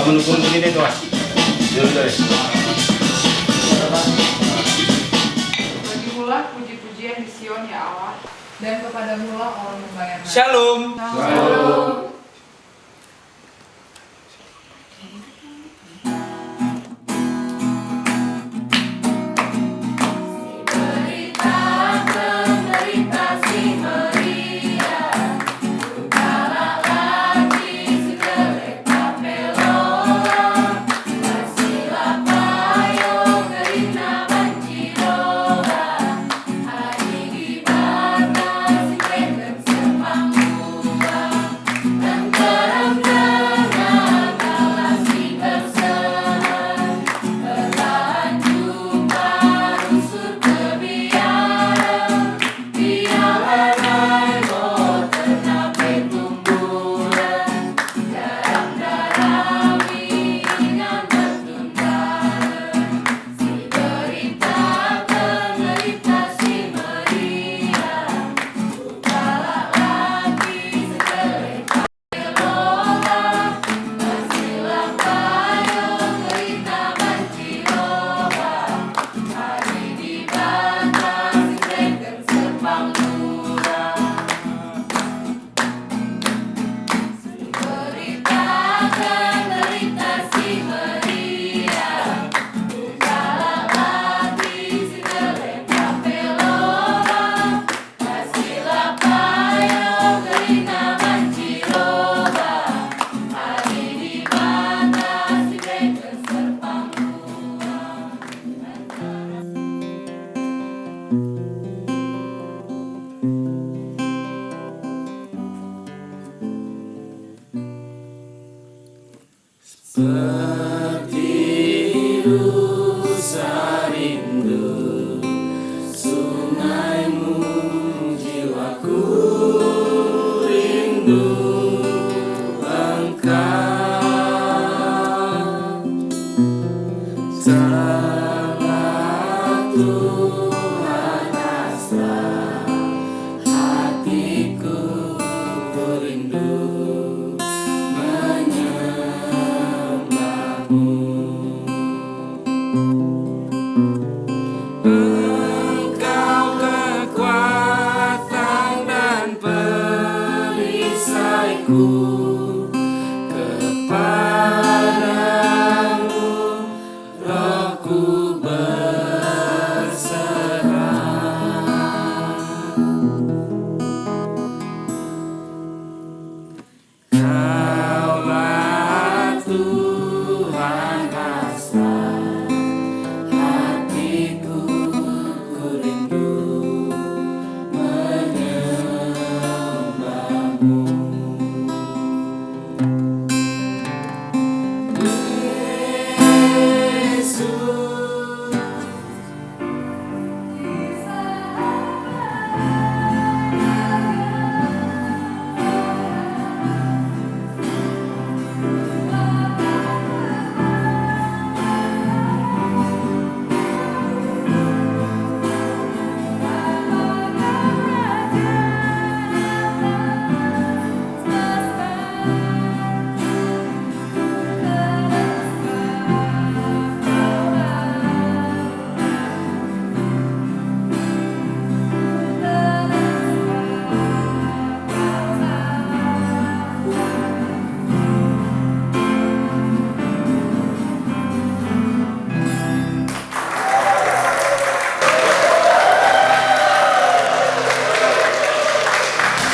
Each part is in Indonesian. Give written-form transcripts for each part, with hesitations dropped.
mendukung ini tuh, Mas. Dulu deh. Bagimulah puji-pujian di Sion ya Allah, dan kepadamulah orang membayar. Shalom. Shalom. Seperti rusa rindu sungaimu, jiwaku rindu engkau. Salah Tuhan asal hatiku, ku rindu Engkau kekuatan dan perisaiku, kepadamu rohku berserah. Kaulah Tuhan asal hatiku, ku rindu menyembahmu.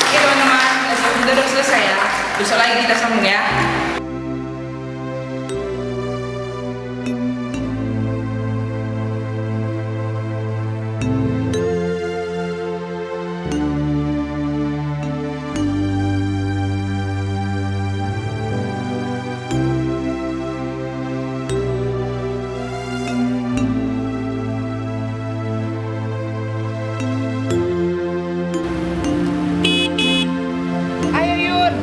Oke teman-teman, kita udah selesai ya. Besok lagi kita sambung ya. Ayo Yun,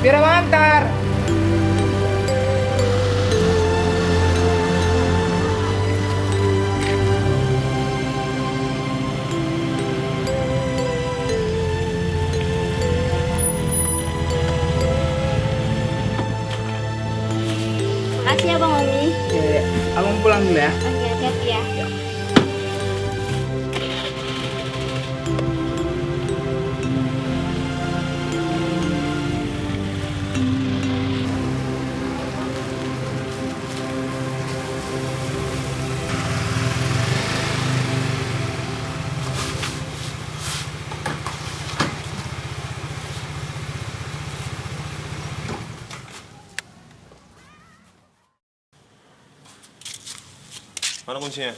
biar abang antar. pulang dulu ya. Oke, hati-hati ya. Mana kuncinya?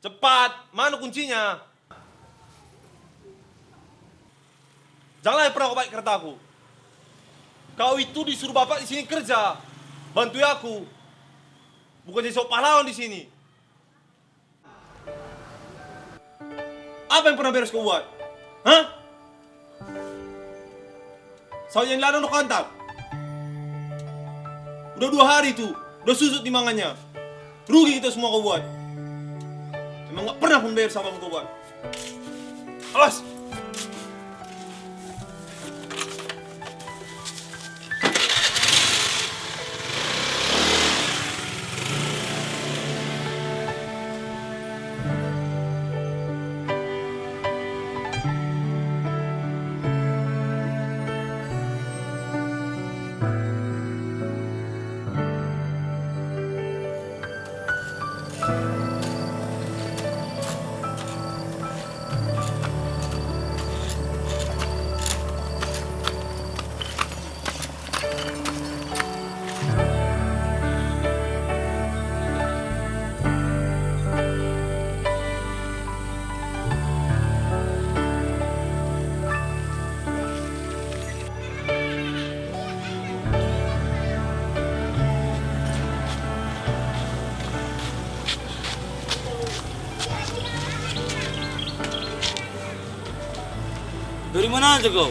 Cepat! Mana kuncinya? Janganlah pernah kau baik kereta aku. Kau itu disuruh bapak di sini kerja. Bantu aku. Bukan jadi sok pahlawan di sini. Apa yang pernah beres kau buat? Hah? Sawah yang ladang udah kantak. Udah 2 hari tuh. Udah susut timbangannya. Rugi kita semua kau buat. Emang gak pernah pun bayar sama kau buat. Alas! Dari mana aja kau?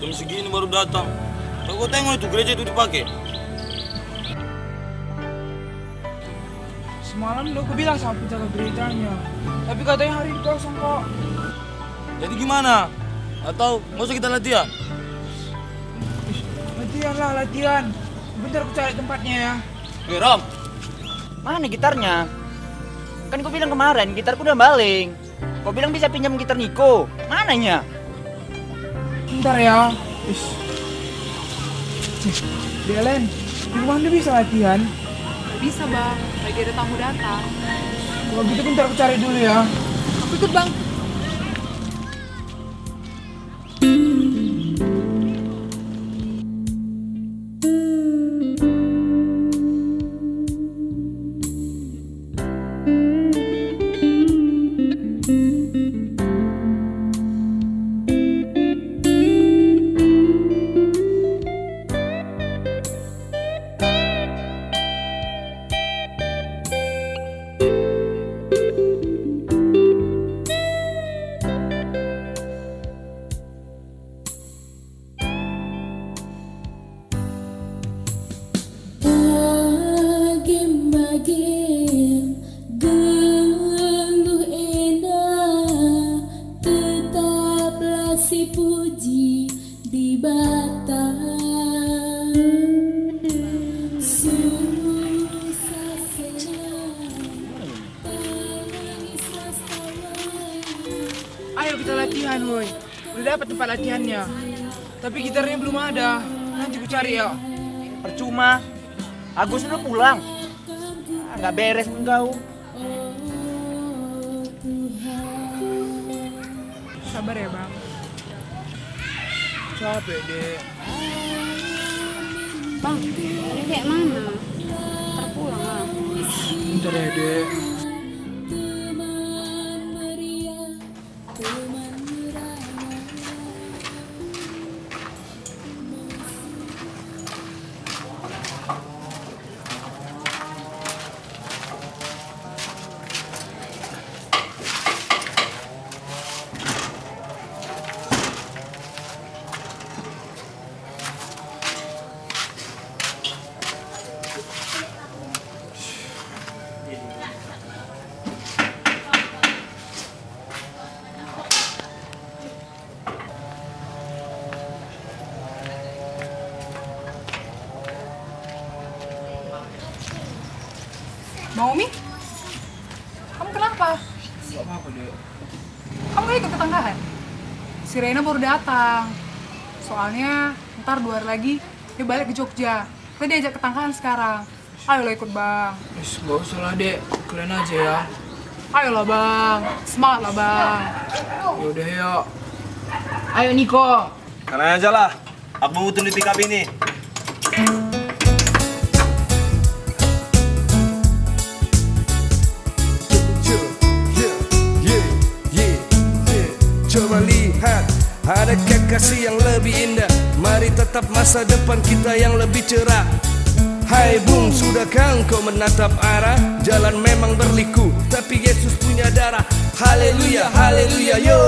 Jam segini baru datang. Kau tengok itu gereja itu dipakai. Semalam udah aku bilang sama penjaga gerejanya. Tapi katanya hari ini kosong kok. Jadi gimana? Atau nggak usah kita latihan? Latihan lah, latihan. Bentar aku cari tempatnya ya. Ram, Mana gitarnya? Kan kau bilang kemarin gitarku udah baling. Kau bilang bisa pinjam gitar Niko. Mananya? Bentar ya. Belen, di rumah anda bisa latihan? Bisa bang, lagi ada tamu datang. Kalau gitu bentar aku cari dulu ya. Aku ikut bang. Geluh indah, tetaplah si puji di batang. Susah senang, tangis tawa. Ayo kita latihan, woi. Udah dapat tempat latihannya. Tapi gitarnya belum ada. Nanti aku cari ya. Percuma. Agus udah pulang. Nggak beres engkau. Sabar ya, Bang. Capek, Dek. Bang, ini kayak mana? Terpulang lah. Bentar ya, Dek. Teman meriah, teman merana. Bang Umi? Kamu kenapa? Gak apa-apa, Dek. Kamu gak ikut tetanggaan? Si Rena baru datang. Soalnya ntar 2 hari lagi dia balik ke Jogja. Kita diajak tetanggaan sekarang. Ayolah ikut Bang. Gak usah lah, Dek. Kalian aja ya. Ayolah Bang. Semangat lah Bang. Yaudah, yuk. Ayo, Niko. Karena aja lah. Aku mau tunggu di pick up ini. Coba lihat, ada kekasih yang lebih indah. Mari tetap masa depan kita yang lebih cerah. Hai bung, sudahkah engkau menatap arah? Jalan memang berliku, tapi Yesus punya darah. Haleluya, haleluya, yo.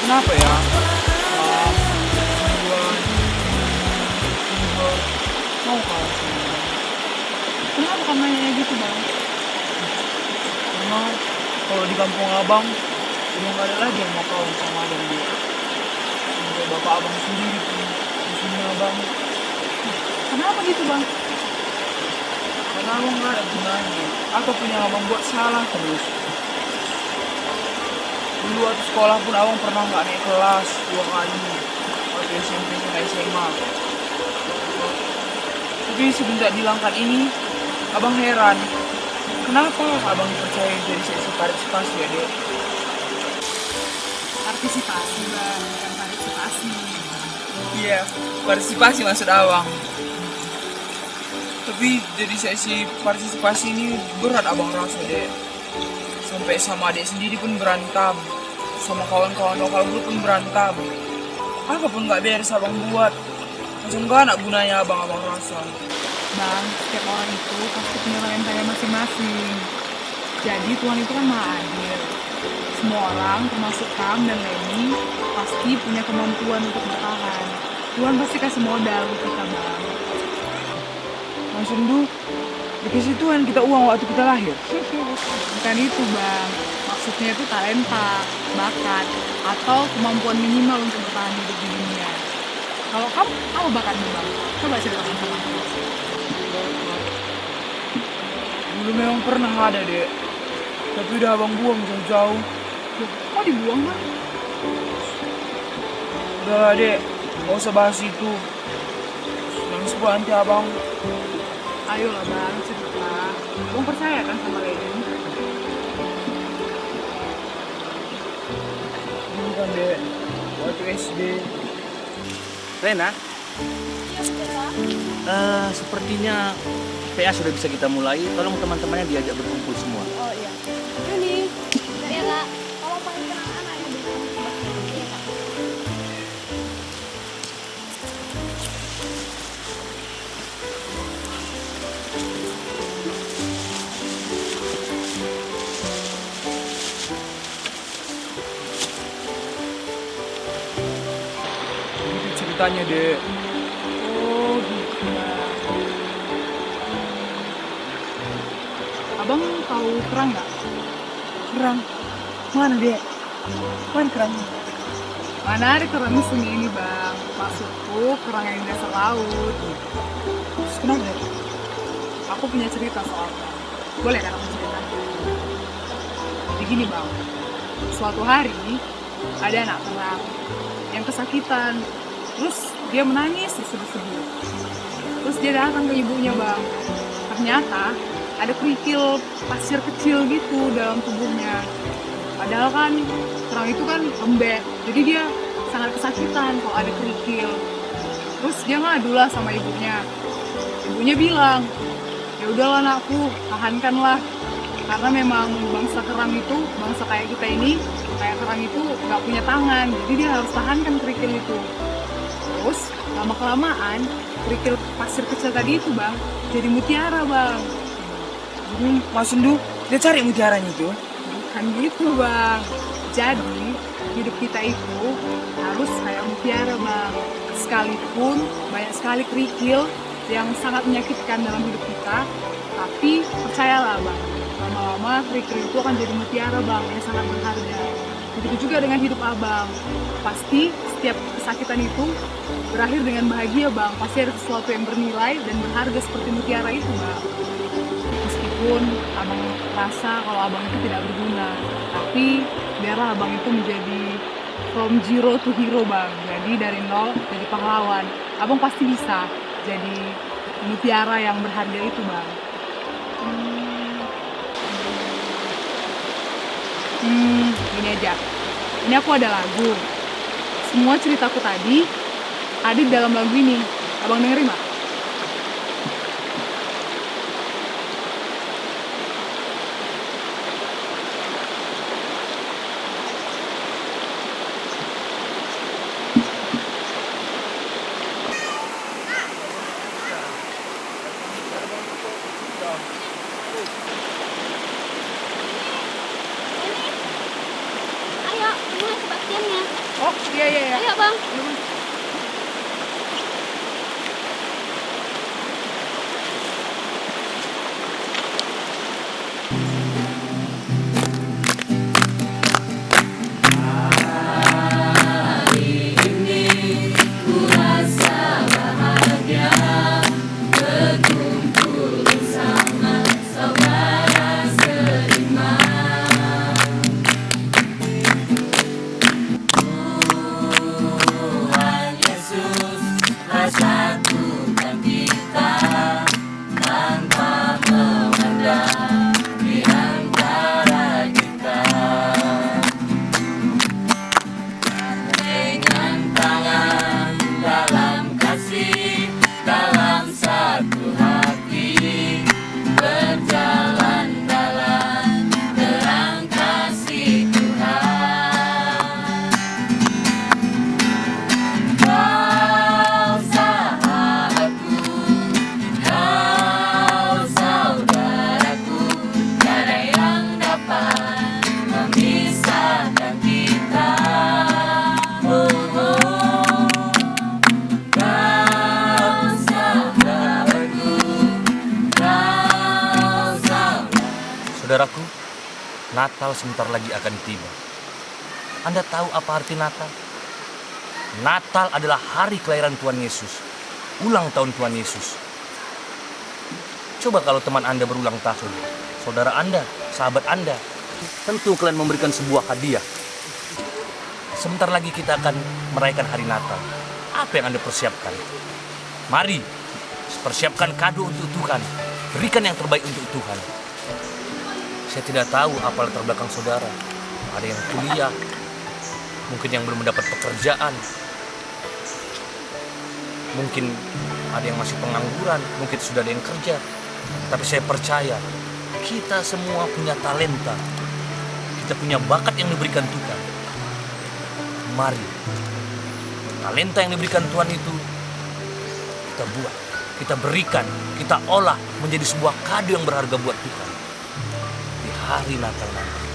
Kenapa ya? Mau kawan sama Bang. Kenapa kamu nanya gitu Bang? Karena kalau di kampung abang udah gak ada lagi yang mau kawan sama abang, Dek. Sampai bapak abang sendiri pun musuhnya abang. Kenapa gitu Bang? Karena abang gak ada gunanya. Apa punya abang buat salah terus. Dulu waktu sekolah pun abang pernah gak naik kelas 2 kali. Waktu SMP sama SMA. Tapi semenjak dilangkat ini, abang heran. Kenapa abang dipercaya jadi seksi partisipasi ya, Dek? Partisipasi Bang, bukan partisipasi. Iya, partisipasi maksud abang. Tapi jadi sesi partisipasi ini berat abang rasa, Dek. Sampai sama adik sendiri pun berantem. Sama kawan-kawan lokal grup pun berantem. Apa pun gak beres abang buat. Macam gak anak gunanya abang rasa. Bang, setiap orang itu pasti punya talentanya masing-masing. Jadi Tuhan itu kan maha adil. Semua orang, termasuk Kam dan Leni, pasti punya kemampuan untuk bertahan. Tuhan pasti kasih modal untuk kita, Bang. Langsung tuh dikasih Tuhan kita uang waktu kita lahir. Bukan itu, Bang. Maksudnya itu talenta, bakat, atau kemampuan minimal untuk bertahan hidup di dunia. Kalau kamu, apa bakatmu, Bang? Coba ceritakan sama aku. Dulu memang pernah ada, Dek. Tapi udah abang buang jauh-jauh. Loh, kok dibuang, Bang? Udah lah, Dek. Gak usah bahas itu. Nangis pun nanti abang. Ayolah, Bang, cerita. Bang percaya kan sama Leni? Dulu kan, Dek. Waktu SD. Rena? Sepertinya PA sudah bisa kita mulai. Tolong teman-temannya diajak berkumpul semua. Oh iya. Juni, Bella, tolong panggil anak-anak yang bisa ceritanya, Dek. Oh gitu bang. Abang tahu kerang nggak? Kerang. Mana, Dek? Mana kerangnya? Mana ada kerang di sungai ini bang. Maksudku kerang yang di dasar laut. Terus kenapa, Dek? Aku punya cerita soalnya. Boleh kan aku cerita? Jadi gini bang. Suatu hari ada anak kerang yang kesakitan. Terus dia menangis sedih-sedih. Terus dia datang ke ibunya bang. Ternyata ada kerikil pasir kecil gitu dalam tubuhnya. Padahal kan kerang itu kan lembek, jadi dia sangat kesakitan kalau ada kerikil. Terus dia ngadulah sama ibunya. Ibunya bilang, ya udahlah anakku, tahankanlah. Karena memang bangsa kerang itu, bangsa kayak kita ini, kayak kerang itu nggak punya tangan, jadi dia harus tahankan kerikil itu. Terus lama-kelamaan kerikil pasir kecil tadi itu bang, jadi mutiara bang. Mas Sundu, dia cari mutiaranya itu. Bukan gitu bang. Jadi hidup kita itu harus kayak mutiara bang. Sekalipun banyak sekali kerikil yang sangat menyakitkan dalam hidup kita, tapi percayalah bang, lama-lama kerikil itu akan jadi mutiara bang yang sangat berharga. Begitu juga dengan hidup abang. Pasti setiap kesakitan itu berakhir dengan bahagia bang. Pasti ada sesuatu yang bernilai dan berharga seperti mutiara itu bang. Meskipun abang rasa kalau abang itu tidak berguna, tapi biarlah abang itu menjadi from zero to hero bang. Jadi dari nol jadi pahlawan. Abang pasti bisa jadi mutiara yang berharga itu bang. Gini aja. Ini aku ada lagu. Semua ceritaku tadi ada di dalam lagu ini. Abang dengerin nggak? Ayo, ini Sebastiannya. Oh iya. Ayo bang. Saudaraku, Natal sebentar lagi akan tiba. Anda tahu apa arti Natal? Natal adalah hari kelahiran Tuhan Yesus, ulang tahun Tuhan Yesus. Coba kalau teman Anda berulang tahun, saudara Anda, sahabat Anda, tentu kalian memberikan sebuah hadiah. Sebentar lagi kita akan merayakan hari Natal. Apa yang Anda persiapkan? Mari, persiapkan kado untuk Tuhan. Berikan yang terbaik untuk Tuhan. Saya tidak tahu apa latar belakang saudara. Ada yang kuliah, mungkin yang belum mendapat pekerjaan, mungkin ada yang masih pengangguran, mungkin sudah ada yang kerja. Tapi saya percaya, kita semua punya talenta. Kita punya bakat yang diberikan Tuhan. Mari, talenta yang diberikan Tuhan itu kita buat, kita berikan, kita olah menjadi sebuah kado yang berharga buat Tuhan di hari Natal nanti.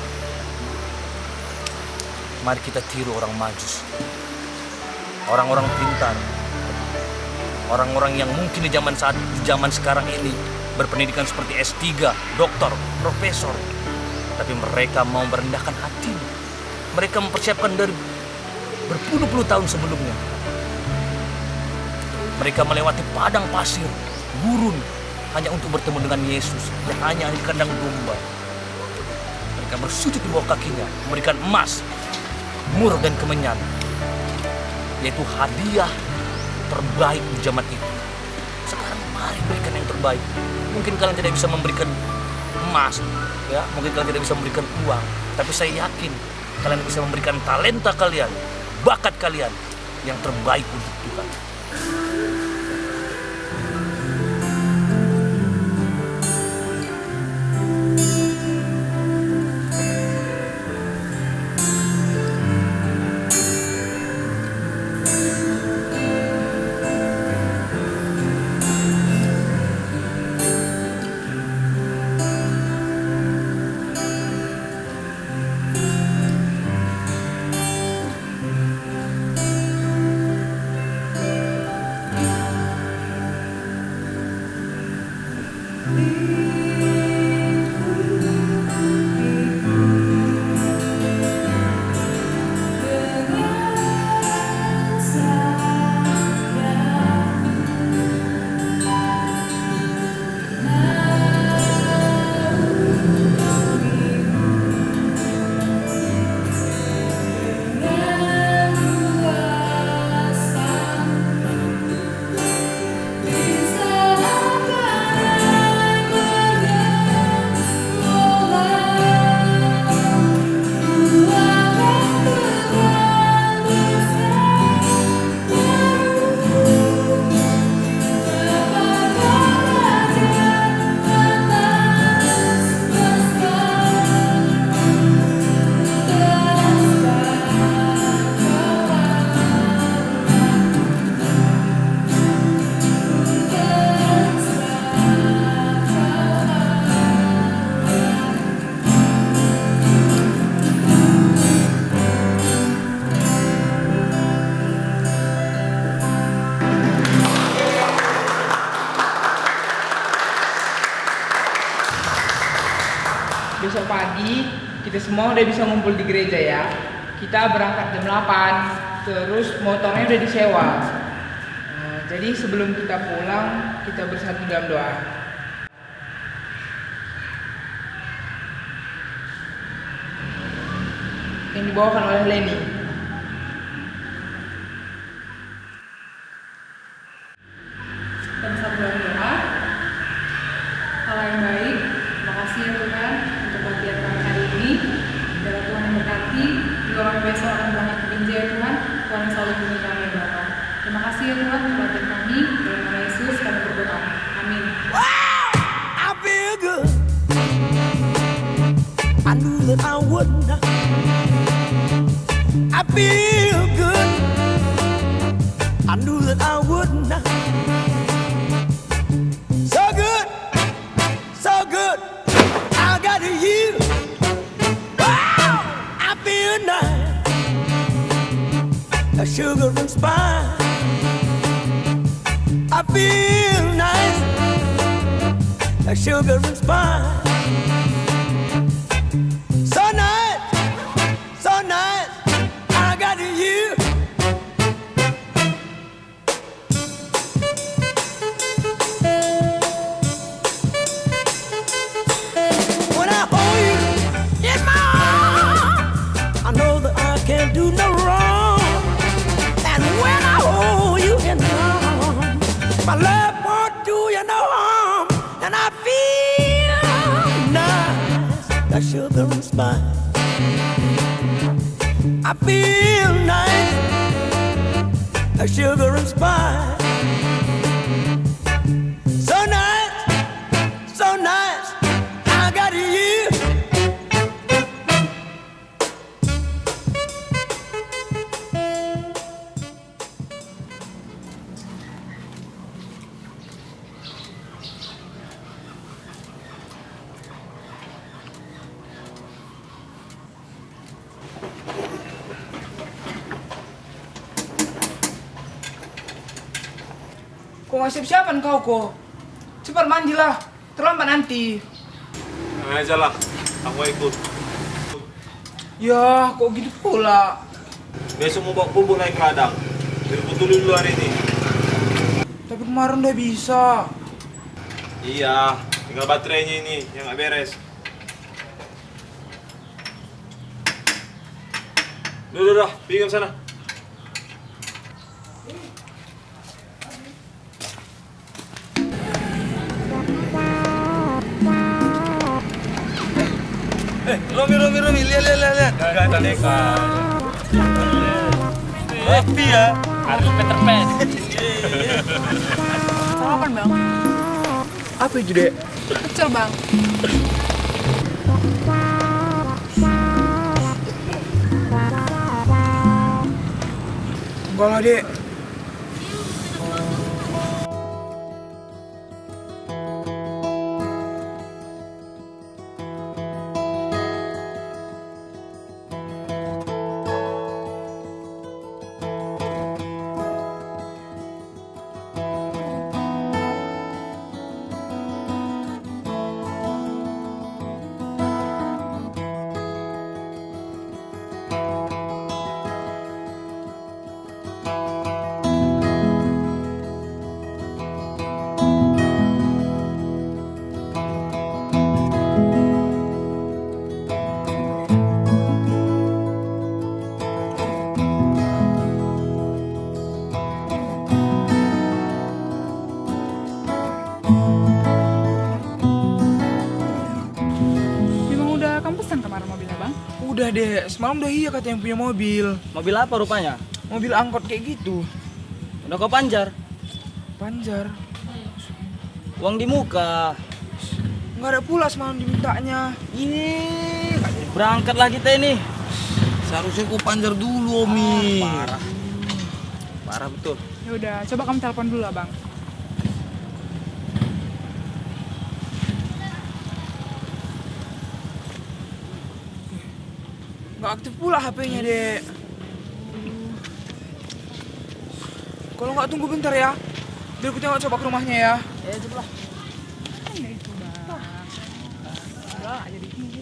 Mari kita tiru orang Majus. orang-orang pintar, orang-orang yang mungkin di zaman sekarang ini berpendidikan seperti S3, doktor, profesor, tapi mereka mau merendahkan hati. Mereka mempersiapkan dari berpuluh-puluh tahun sebelumnya. Mereka melewati padang pasir, gurun, hanya untuk bertemu dengan Yesus yang hanya di kandang domba. Mereka bersujud di bawah kakinya, memberikan emas, mur dan kemenyan, yaitu hadiah terbaik di zaman itu. Sekarang mari berikan yang terbaik. Mungkin kalian tidak bisa memberikan emas, ya, mungkin kalian tidak bisa memberikan uang, tapi saya yakin kalian bisa memberikan talenta kalian, bakat kalian yang terbaik untuk Tuhan. Besok pagi kita semua udah bisa ngumpul di gereja ya. Kita berangkat jam 8, terus motornya udah disewa. Jadi sebelum kita pulang, kita bersatu dalam doa. Yang dibawakan oleh Leni. Kita bersatu dalam doa. Allah yang baik, terima kasih ya Tuhan untuk latihan kami hari ini. Biar Tuhan yang berkati, juga kami besok akan berangkat ke Binjai ya Tuhan. Tuhan yang selalu bimbing kami ya Bapa. Terima kasih ya Tuhan untuk latihan kami. Dalam nama Yesus kami berdoa. Amin. I feel good. I knew that I would not. I feel good. I knew that I would not. So good, so good. I got you. Wow, I feel nice. A sugar and spice. I feel nice. A sugar and spice. So nice, so nice. I got you. When I hold you in my arms, I know that I can't do no wrong. And when I hold you in my arms, my love won't do you no harm. And I feel nice, like sugar and spice. I feel nice, like sugar and spice. So nice, so nice. I got you. Kok nggak siap-siapan kau kok? Cepat mandilah, terlambat nanti. Aja lah, aku ikut. Ya, kok gitu pula? Besok mau bawa bubuk naik ke ladang. Biar betul dulu hari ini. Tapi kemarin udah bisa. Iya, tinggal baterainya ini yang nggak beres. Udah, pergi ke sana. Romi, lihat. Gak Neka. Rapi ya. Harus Peter Pan. Sarapan bang, Apa itu, Dek? pecel bang. Enggak lah, Dek. Memang udah kamu pesan kemarin mobilnya bang? Udah, Dek. Semalam udah iya kata yang punya mobil. Mobil apa rupanya? Mobil angkot kayak gitu. Udah kau panjar? Panjar. Uang di muka. Nggak ada pula semalam dimintanya. Ih, nggak jadi berangkat lah kita ini. Seharusnya kau panjar dulu, Omi. Parah betul. Ya udah, coba kamu telepon dulu lah bang. Nggak aktif pula HP-nya, Dek. Kalau nggak tunggu bentar ya. Biar aku tengok coba ke rumahnya ya. Ya coba lah. Ya itu bang. Udah aja di sini.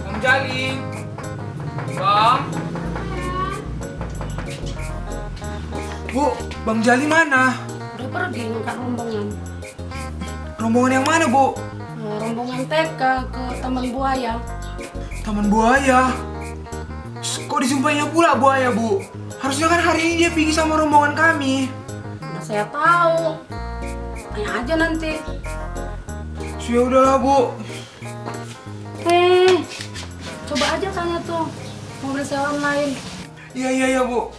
Bang Jali. Bang. Bu, Bang Jali mana? Udah pergi ngangkat rombongan. Rombongan yang mana, Bu? Rombongan TK ke Taman Buaya. Taman Buaya. Kok disumpahinya pula buaya, Bu? Harusnya kan hari ini dia pergi sama rombongan kami. Udah saya tahu. Tanya aja nanti. Ya udahlah, Bu. Coba aja tanya tuh mobil sewa online. Iya, Bu.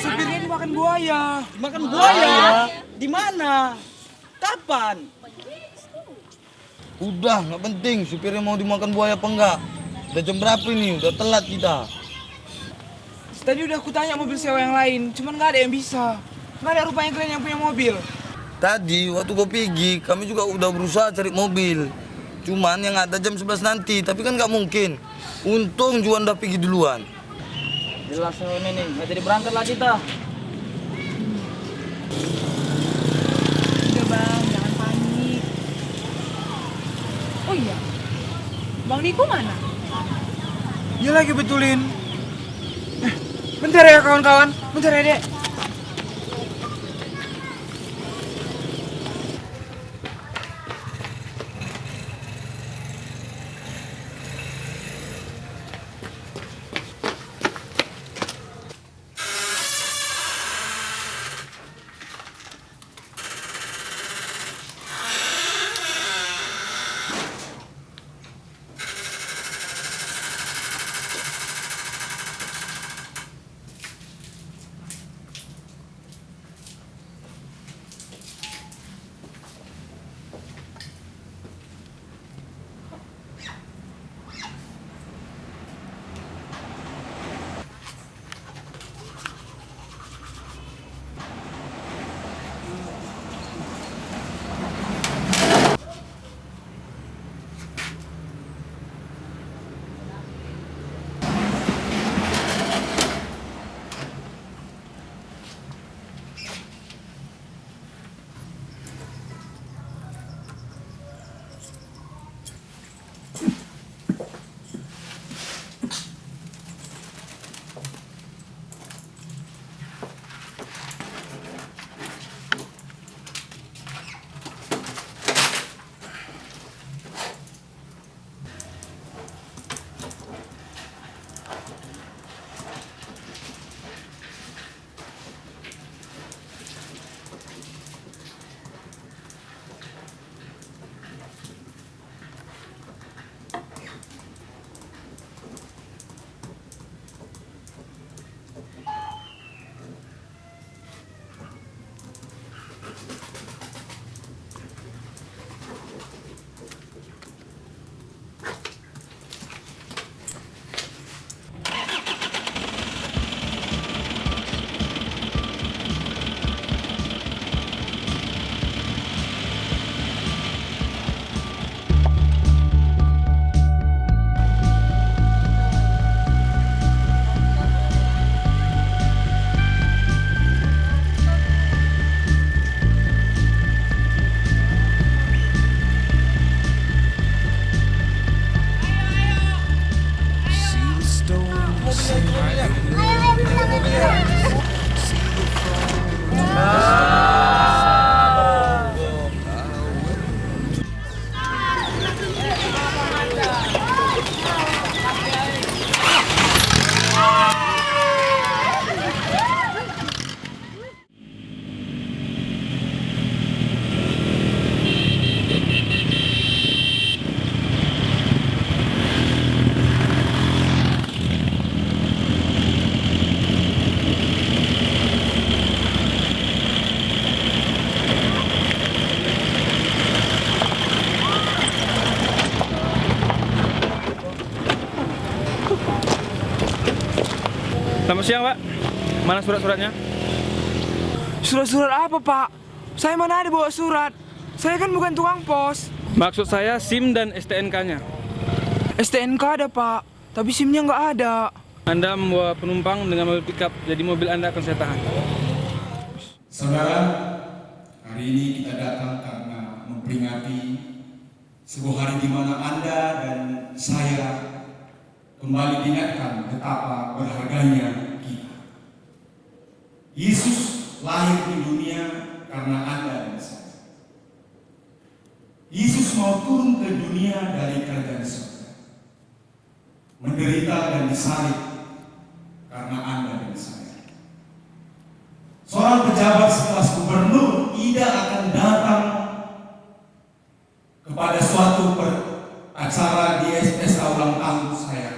Supirnya dimakan buaya. Makan buaya? Di mana? Kapan? Udah, nggak penting. Supirnya mau dimakan buaya apa enggak. Udah jam berapa ini? Udah telat kita. Tadi udah aku tanya mobil sewa yang lain, cuman nggak ada yang bisa. Nggak ada rupanya kalian yang punya mobil. Tadi waktu kau pergi, kami juga udah berusaha cari mobil. Cuman yang ada jam 11 nanti, tapi kan nggak mungkin. Untung Juan udah pergi duluan. Jelas ini nih, nggak jadi berangkat lah kita. Udah bang, jangan panik. Oh iya, Bang Niko mana? Dia lagi betulin. Bentar ya kawan-kawan, bentar ya, Dek. Selamat siang, Pak. Mana surat-suratnya? Surat-surat apa, Pak? Saya mana ada bawa surat? Saya kan bukan tukang pos. Maksud saya SIM dan STNK-nya. STNK ada, Pak, tapi SIM-nya nggak ada. Anda membawa penumpang dengan mobil pickup, jadi mobil Anda akan saya tahan. Saudara, hari ini kita datang karena memperingati sebuah hari di mana Anda dan saya kembali diingatkan betapa berharganya kita. Yesus lahir di dunia karena Anda dan saya. Yesus mau turun ke dunia dari kerajaan surga, menderita dan disalib karena Anda dan saya. Seorang pejabat sekelas gubernur tidak akan datang kepada suatu acara di pesta ulang tahun saya.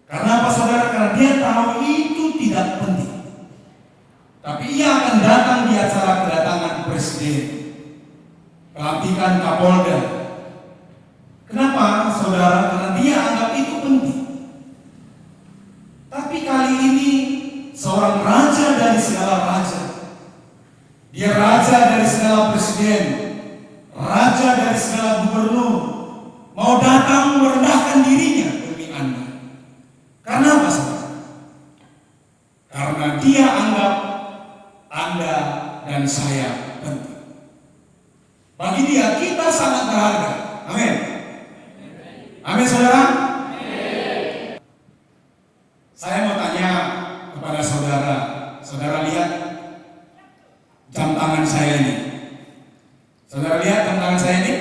Karena apa, saudara? Karena dia tahu itu tidak penting. Tapi ia akan datang di acara kedatangan presiden, pelantikan Kapolda. Kenapa, saudara? Karena dia anggap itu penting. Tapi kali ini seorang raja dari segala raja, dia raja dari segala presiden, raja dari segala gubernur, mau datang merendahkan dirinya demi Anda. Karena apa, saudara? Karena dia anggap Anda dan saya penting. Bagi dia kita sangat berharga. Amin. Amin, saudara. Saya mau tanya kepada saudara. Saudara lihat jam tangan saya ini. Saudara lihat jam tangan saya ini?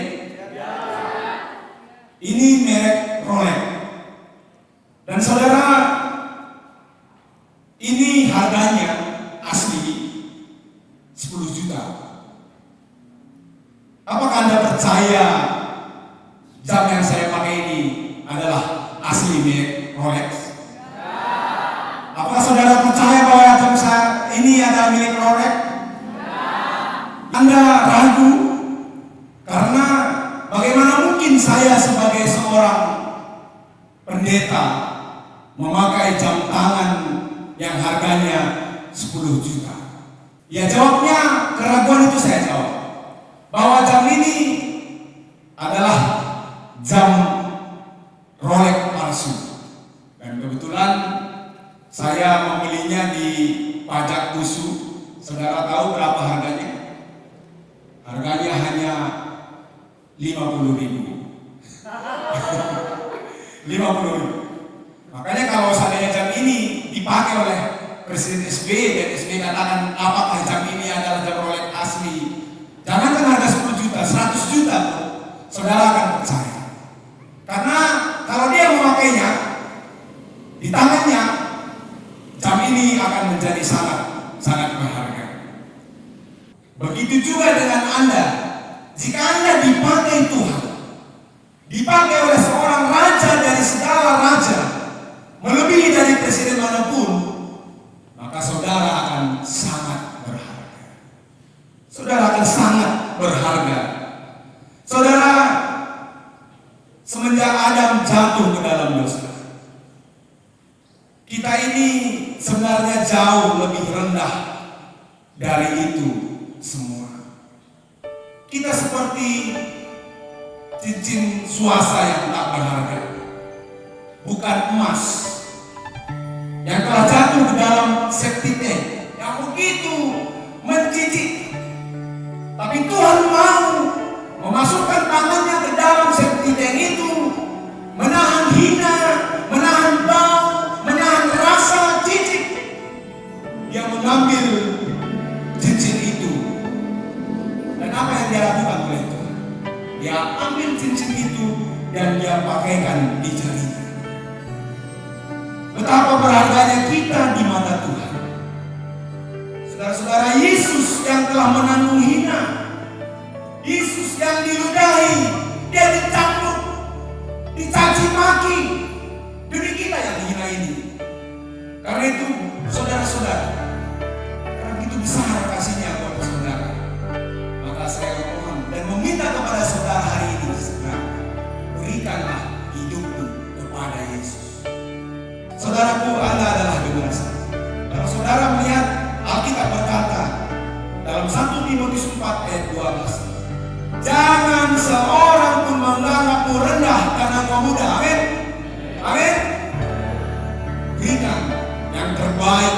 Ini merek Rolex. Dan saudara, ini harganya asli 10 juta. Apakah Anda percaya jam yang saya pakai ini adalah asli merek Rolex? Apakah saudara percaya bahwa jam saya ini adalah milik Rolex? Anda ragu? Karena bagaimana mungkin saya sebagai seorang pendeta memakai jam tangan yang harganya 10 juta? Ya, jawabnya keraguan itu saya jawab bahwa jam ini adalah jam Rolex palsu. Dan kebetulan saya membelinya di Pajak Usu. Saudara tahu berapa harganya? Harganya hanya 50.000. 50.000. Makanya kalau seandainya jam ini dipakai oleh Presiden SBY dan SBY katakan apakah jam ini adalah jam Rolex asli, jangankan harga 10 juta, 100 juta, saudara akan percaya. Karena kalau dia memakainya di tangannya, jam ini akan menjadi sangat berharga. Begitu juga dengan Anda. Jika Anda dipakai Tuhan, dipakai oleh seorang raja dari segala raja, melebihi dari presiden manapun, maka saudara akan sangat berharga. Saudara akan sangat berharga. Saudara, semenjak Adam jatuh ke dalam dosa, kita ini sebenarnya jauh lebih rendah dari itu semua. Kita seperti cincin suasa yang tak berharga, bukan emas yang telah jatuh ke dalam septic tank yang begitu mencicik. Tapi Tuhan mau memasukkan tangannya ke dalam septic tank itu, menahan hina, menahan bau, betapa berharganya kita di mata Tuhan. Saudara-saudara, Yesus yang telah menanggung hina, Yesus yang diludahi, dia dicambuk, dicaci maki demi kita yang dihina ini. Karena itu, saudara-saudara, karena begitu besar kasihnya kepada saudara, maka saya mohon dan meminta kepada saudara hari ini, saudara, berikanlah hidupmu kepada Yesus. Saudaraku, Anda adalah generasi. Kalau saudara melihat Alkitab berkata dalam 1 Timotius 4 ayat 12, jangan seorang pun menganggapmu rendah karena kau muda. Amin. Amin. Berikan yang terbaik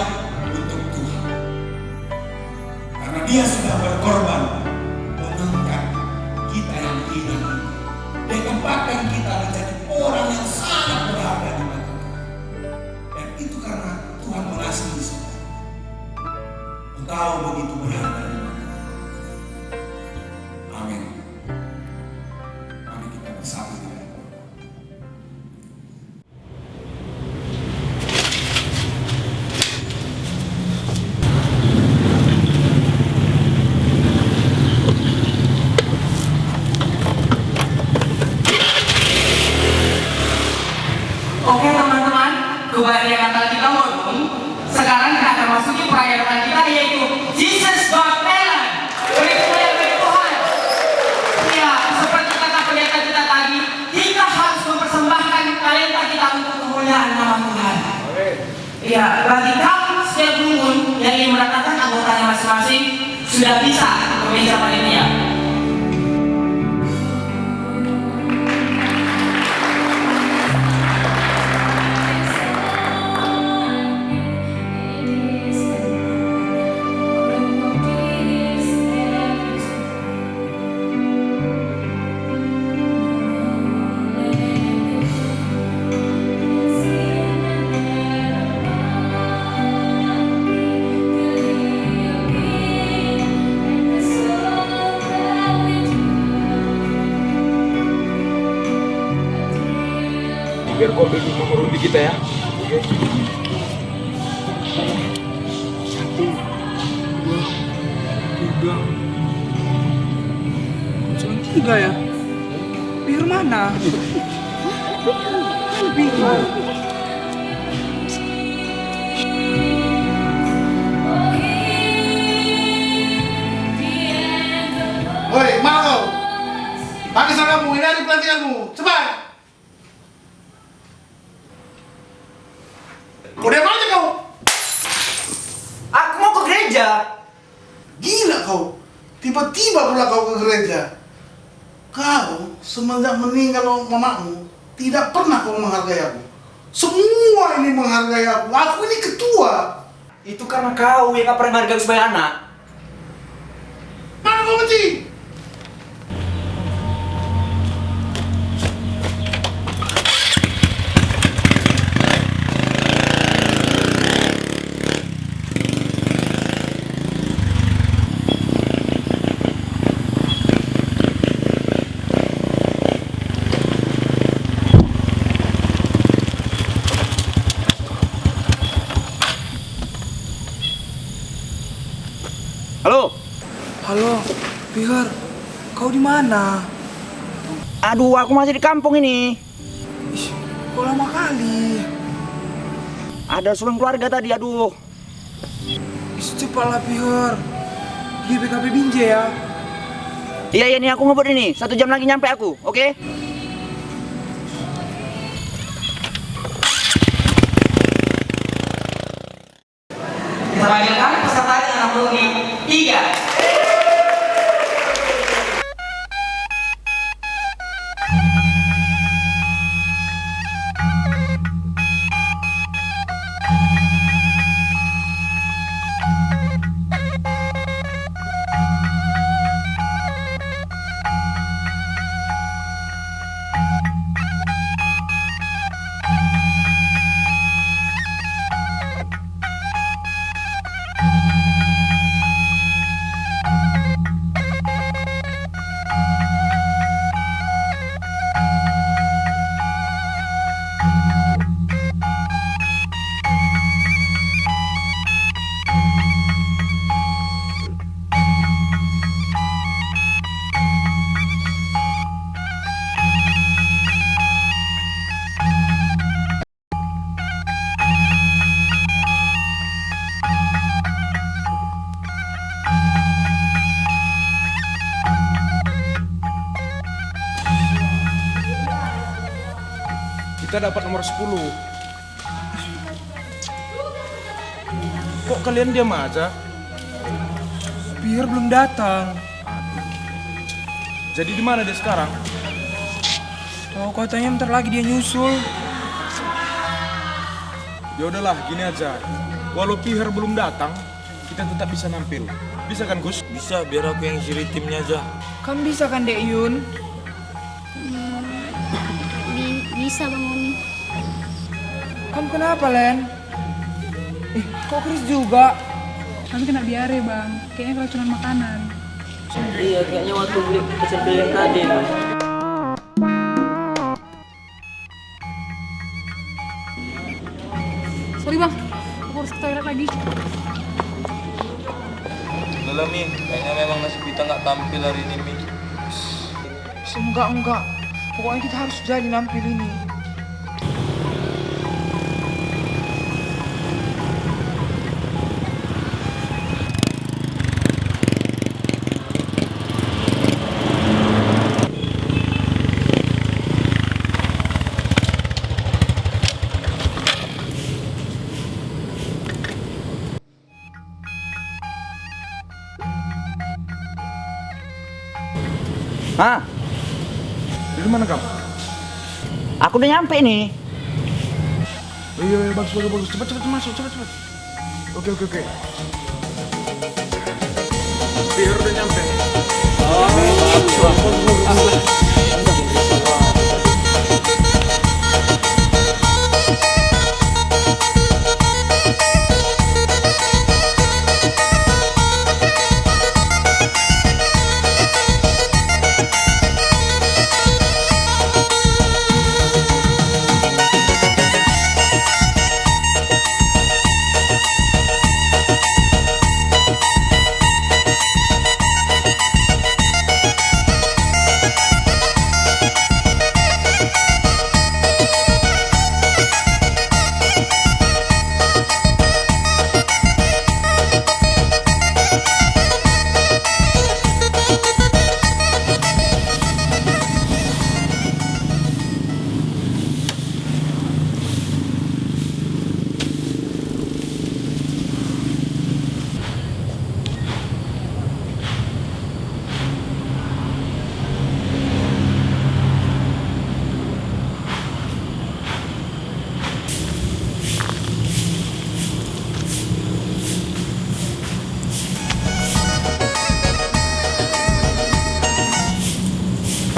untuk Tuhan. Karena Dia sudah berkorban mengangkat kita yang hina. Dia tempatkan kita menjadi orang yang sangat berharga di mata Tuhan. Dan itu karena Tuhan mengasihi kita. Engkau begitu berharga di mata Tuhan. Amin. Mari kita bersatu dengan Tuhan. Oke teman-teman, kebahagiaan Natal kita mau sekarang kita akan masuki perayaan kita yaitu Jesus Got Talent. Berikutnya dari Tuhan. Ya, seperti kata pendeta kita tadi, kita harus mempersembahkan talenta kita untuk kemuliaan nama Tuhan. Ya, bagi kamu setiap rumun yang ingin mendatangkan anggotanya masing-masing sudah bisa ke meja panitia. Biar kau duduk nomor undi kita ya. Oke. 1, 2, 3. Cuma 3 ya? Biar mana? Bingung. Woi, mana kau? Pakai seragam ini hari pelantikanmu. Cepat. Kau dari mana kau? Aku mau ke gereja. Gila kau. Tiba-tiba pula kau ke gereja. Kau semenjak meninggal mamamu tidak pernah kau menghargai aku. Semua ini menghargai aku. Aku ini ketua. Itu karena kau yang gak pernah menghargai sebagai anak. Mana kau benci? Halo. Halo, Pihar. Kau di mana? Aduh, aku masih di kampung ini. Ih, kok lama kali. Ada usulan keluarga tadi, aduh. Cepatlah, Pihar. Di BKP Binjai ya. Iya, nih aku ngebut ini. 1 jam lagi nyampe aku, oke? Kita panggilkan peserta dengan nomor 3. Kita dapat nomor 10. Kok kalian diam aja? Pierre belum datang. Jadi di mana dia sekarang? Tahu katanya bentar lagi dia nyusul. Ya udahlah, gini aja. Walau Piher belum datang, kita tetap bisa nampil. Bisa kan, Gus? Bisa, biar aku yang isi timnya aja. Kamu bisa kan, Dek Yun? Bisa Bang Uni. Kamu kenapa, Len? Kok Chris juga? Kami kena diare bang, kayaknya keracunan makanan. Iya, kayaknya waktu beli pecel beli yang tadi. Sorry bang, aku harus ke toilet lagi. Udah lah, Mi. Kayaknya memang nasib kita nggak tampil hari ini, Mi. Enggak. Pokoknya kita harus jadi nampil ini. Hah? Di mana kamu? Aku udah nyampe nih. Iya, bagus. Cepat masuk, cepat. Oke. Piher udah nyampe.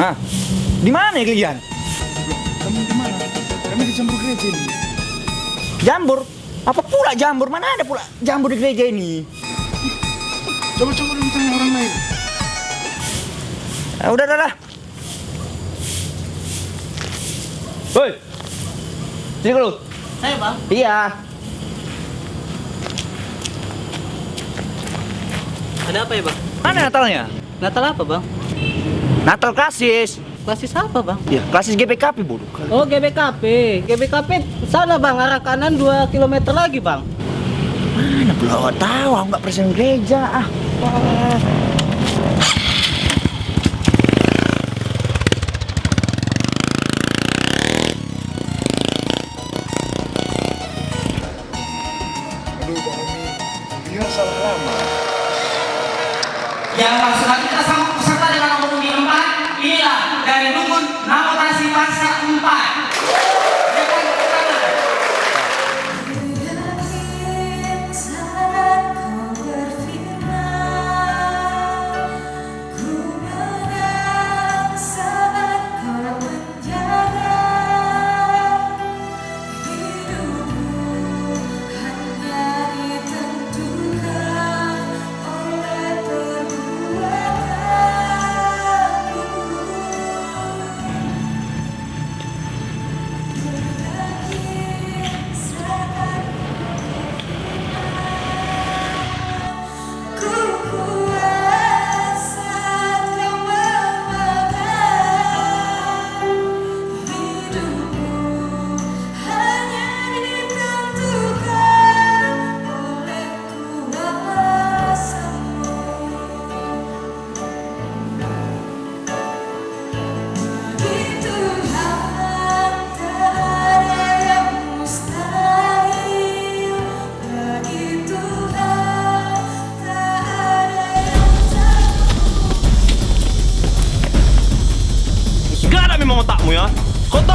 Hah? Di mana ya kalian? Kamu di mana? Kami di Jambur Gereja ini. Jambur? Apa pula jambur? Mana ada pula jambur di gereja ini? Coba dulu tanya orang lain. Udah. Hoi! Sini lu. Saya bang? Iya. Ada apa ya bang? Mana Natalnya? Natal apa bang? Natal Klasis. Klasis apa bang? Ya, Klasis GBKP bodoh. Oh GBKP. GBKP sana bang, arah kanan 2 km lagi bang. Mana pula tahu, aku nggak presiden gereja. Aduh, Bang Umi. Piher salah lama. Yang langsung kita sambut peserta dengan nomor undi 4. Inilah dari Rukun Namotasi Pasca 4.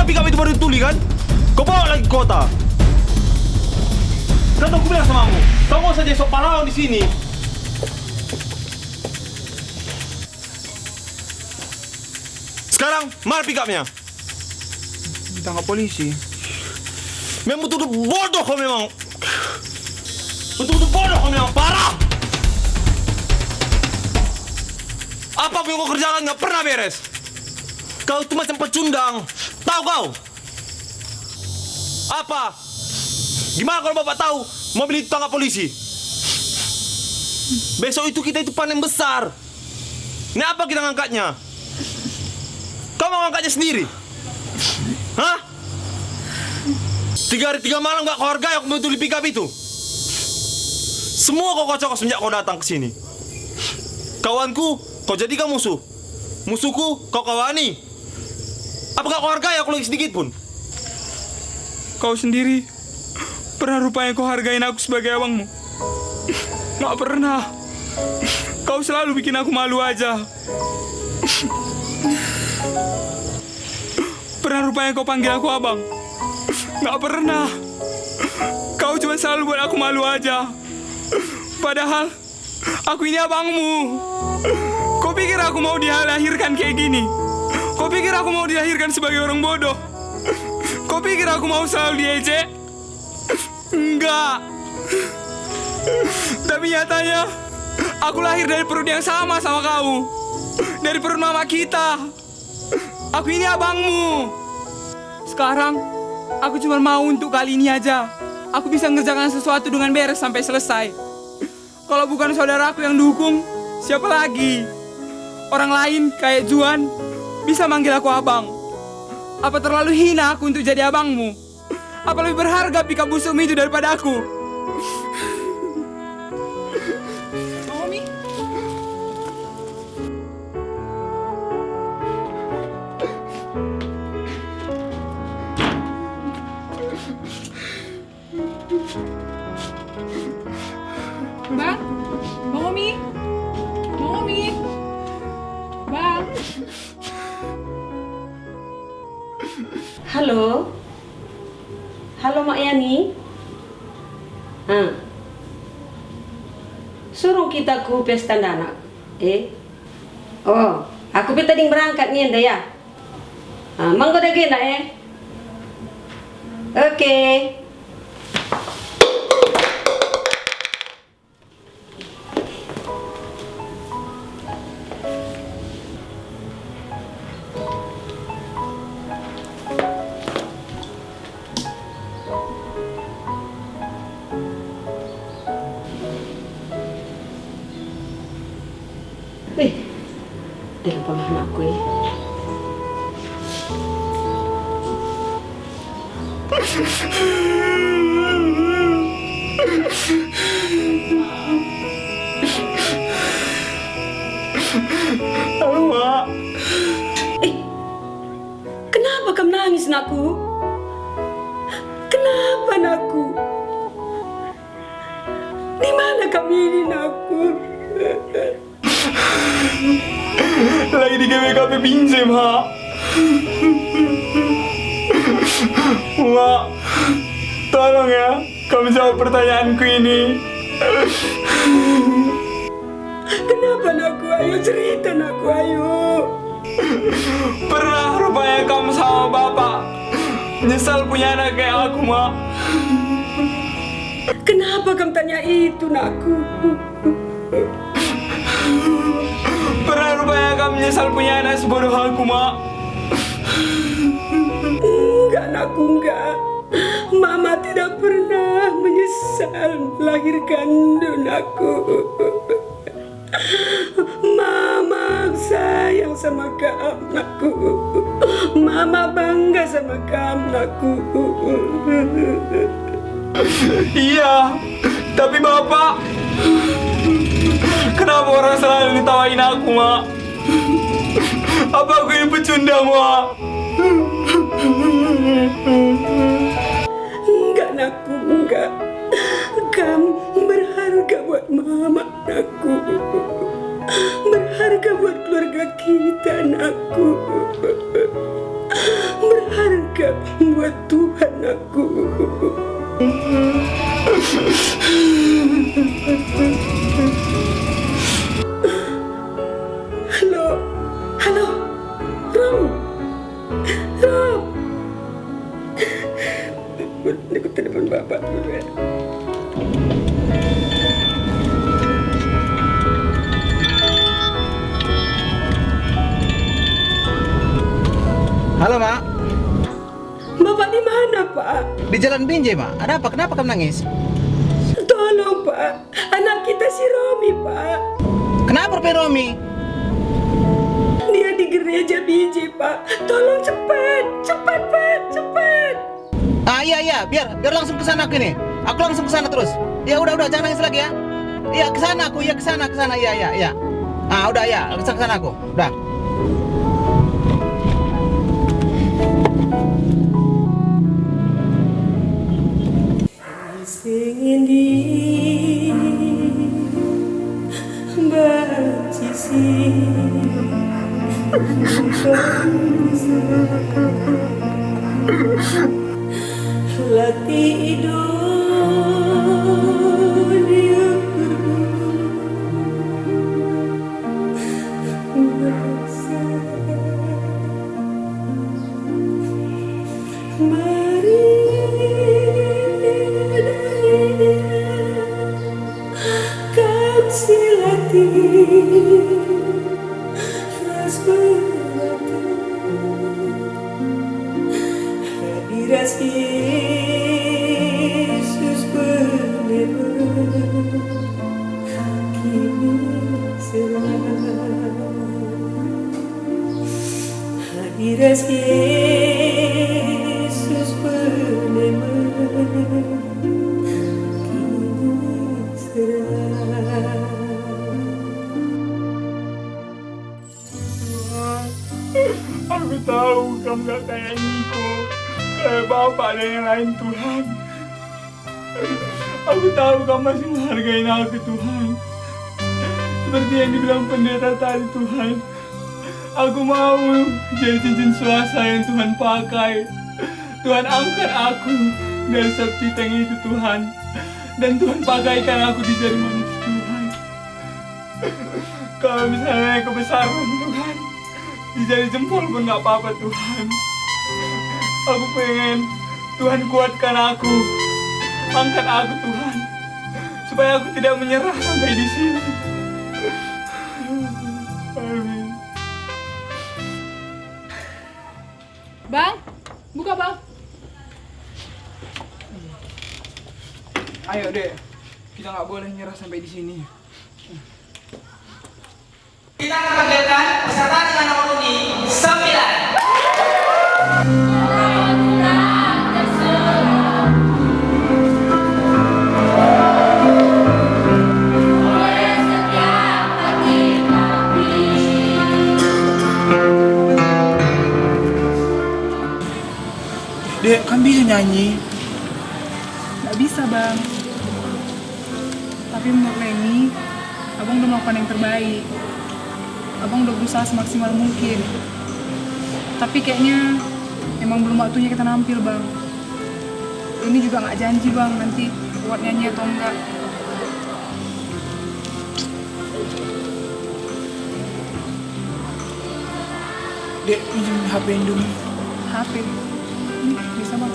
pick-up itu baru tuli kan? Kau bawa lagi ke kota. Kan aku bilang sama kamu, kau nggak usah jadi sok pahlawan di sini. Sekarang, mana pick-upnya? Ditangkap polisi. Memang betul-betul bodoh kau memang. Betul-betul bodoh kau memang, parah. Apa yang kau kerjakan nggak pernah beres. Kau itu macam pecundang. Tahu kau? Apa? Gimana kalau bapak tahu mobil itu tangkap polisi? Besok itu kita itu panen besar. Ini apa kita ngangkatnya? Kau mau ngangkatnya sendiri? Hah? 3 hari 3 malam gak kau hargai aku membantu di pick up itu? Semua kau kocok semenjak kau datang ke sini. Kawanku, kau jadikan musuh. Musuhku, kau kawani. Apa gak kau hargai aku lagi sedikit pun? Kau sendiri pernah rupanya kau hargain aku sebagai abangmu? Gak pernah. Kau selalu bikin aku malu aja. Pernah rupanya kau panggil aku abang? Gak pernah. Kau cuma selalu buat aku malu aja. Padahal aku ini abangmu. Kau pikir aku mau dilahirkan kayak gini? Kau pikir aku mau dilahirkan sebagai orang bodoh? Kau pikir aku mau selalu diejek? Enggak. Tapi nyatanya aku lahir dari perut yang sama kau. Dari perut mama kita. Aku ini abangmu. Sekarang aku cuma mau untuk kali ini aja aku bisa ngerjakan sesuatu dengan beres sampai selesai. Kalau bukan saudaraku yang dukung, siapa lagi? Orang lain kayak Juan bisa manggil aku abang. Apa terlalu hina aku untuk jadi abangmu? Apa lebih berharga pick-up busukmu itu daripada aku? Mami. Bang, Bang Omi, Bang Omi, Bang. Halo, halo Mak Yani. Suruh kita ke pesta anak. Oh, aku tadi berangkat nih anda ya. Mangga dah gila Oke. Telepon anakku ya. Halo, Mak. Kenapa kamu nangis, nakku? Kenapa, nakku? Di mana kamu ini, nakku? Lagi di GBKP pinjam, ha? Mak, tolong ya, kamu jawab pertanyaanku ini. Kenapa, nakku? Ayo cerita, nakku, ayo. Pernah rupanya kamu sama bapak nyesal punya anak kayak aku, Mak. Kenapa kamu tanya itu, nakku? Pernah rupanya kamu nyesal punya anak sebodoh aku, Mak. Enggak, nakku, enggak. Mama tidak pernah menyesal melahirkan anakku. Mama sayang sama kamu, nakku. Mama bangga sama kamu, nakku. Iya, tapi bapak, kenapa orang selalu ditawain aku, Mak? Apa aku ini pecundang, Mak? Enggak, nakku, enggak. Kamu berharga buat mama, nakku. Berharga buat keluarga kita, anakku. Berharga buat Tuhan, aku. Halo, halo, Rom. Aku telepon bapak dulu ya. Halo, Mak. Bapak di mana, Pak? Di Jalan Binjai, Mak. Ada apa? Kenapa kamu nangis? Tolong, Pak. Anak kita si Romi, Pak. Kenapa Romi? Dia di gereja Binjai, Pak. Tolong cepat, cepat, Pak, cepat. Iya, biar langsung ke sana aku ini. Aku langsung ke sana terus. Ya udah, jangan nangis lagi ya. Iya, ke sana aku. Iya, ke sana. Iya. Udah ya, ke sana aku. Udah. Sengendi bacisi latih dunia Hadirat Yesus penerang kini serang. Hadirat Yesus penerang kini serang. Aku tahu kamu gak kayak Niko, kayak bapak dan yang lain, Tuhan. Aku tahu kamu masih menghargai aku, Tuhan. Seperti yang dibilang pendeta tadi, Tuhan. Aku mau jadi cincin suasa yang Tuhan pakai. Tuhan angkat aku dari sepiteng itu, Tuhan. Dan Tuhan pakaikan aku di jari manis, Tuhan. Kalau misalnya kebesaran, Tuhan, di jari jempol pun gak apa-apa, Tuhan. Aku pengen Tuhan kuatkan aku, angkat aku, Tuhan, supaya aku tidak menyerah sampai di sini. Amin. Bang, buka, Bang. Ayo, Dek, kita nggak boleh nyerah sampai di sini. Kita akan panggilkan peserta dengan nomor undi 9. Dek, kan bisa nyanyi? Nggak bisa, Bang. Tapi menurut Leni, Abang udah melakukan yang terbaik. Abang udah berusaha semaksimal mungkin. Tapi kayaknya emang belum waktunya kita nampil, Bang. Ini juga nggak janji, Bang, nanti buat nyanyi atau enggak. Dek, pinjam HP Indomie. HP? Ini bisa, Bang.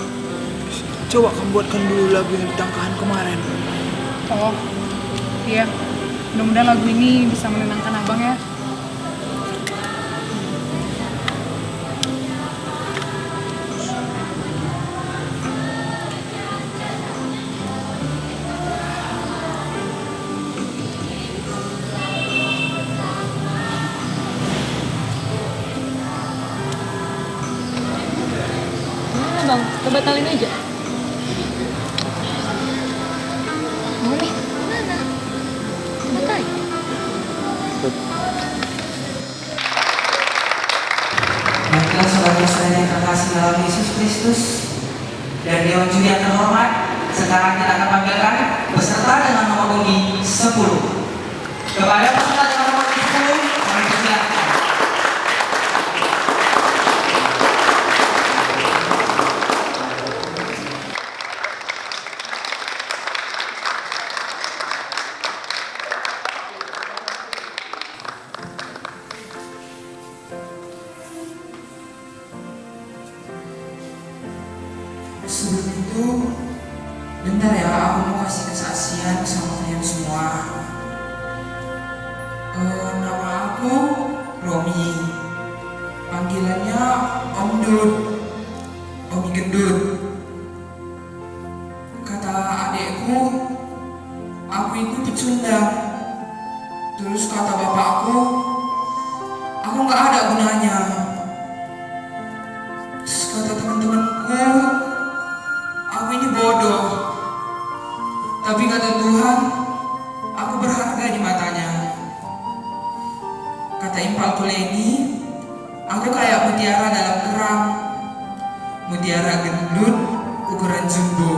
Coba kamu buatkan dulu lagu yang ditangkahan kemarin. Oh, iya. Mudah-mudahan lagu ini bisa menenangkan Abang ya. Bang, kita batalin aja. Mau nih? Mana? Batalin. Baiklah saudara-saudara yang terkasih dalam Yesus Kristus dan Dewan Juri yang terhormat, sekarang kita akan panggilkan peserta dengan nomor undi 10. Kepada peserta dengan nomor 10 ada, aku mau kasih kesaksian sama kalian semua. Nama aku Romi. Panggilannya Om Dud, Omi Gendut. Kata adekku, aku itu pecundang. Terus kata bapakku, aku nggak ada gunanya. Terus kata teman-temanku, aku ini bodoh. Tapi kata Tuhan, aku berharga di matanya. Kata impalku Leni, aku kayak mutiara dalam kerang. Mutiara gendut, ukuran jumbo.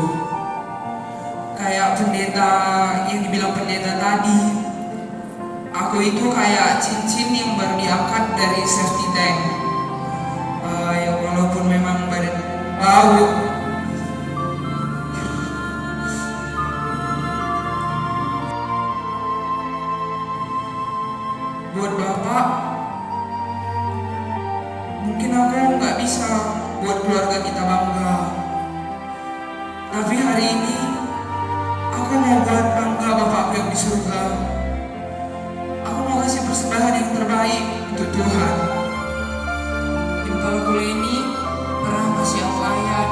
Kayak pendeta yang dibilang pendeta tadi. Aku itu kayak cincin yang baru diangkat dari safety tank. Ya walaupun memang badan bau. Buat Bapak, mungkin aku nggak bisa buat keluarga kita bangga. Tapi hari ini, aku mau buat bangga Bapakku yang di surga. Aku mau kasih persembahan yang terbaik untuk Tuhan. Impalku ini pernah kasih aku ayat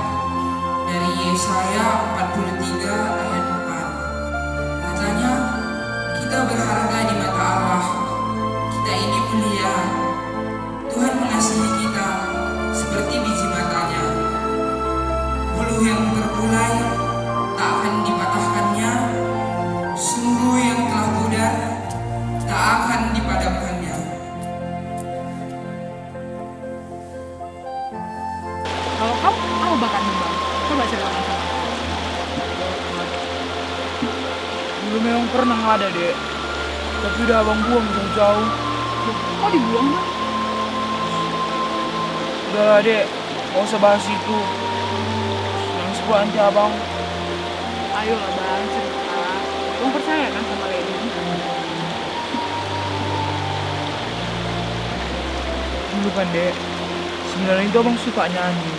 dari Yesaya 43 ayat 4. Katanya, kita berharga di mata Allah. Kita ini mulia. Tuhan mengasihi kita seperti biji matanya. Bulu yang terkulai tak akan dipatahkannya. Sumbu yang telah pudar tak akan dipadamkannya. Kalau kamu apa bakal nyumbang? Coba ceritakan sama aku. Dulu memang pernah ada, Dek. Tapi udah abang buang jauh-jauh. Kok dibuang, Bang? Udahlah, Dek. Gak usah bahas itu. Nangis gua nanti abang. Ayolah, Bang, cerita. Kamu percaya kan sama Leni? Dulu kan, Dek. Sebenarnya itu abang suka nyanyi.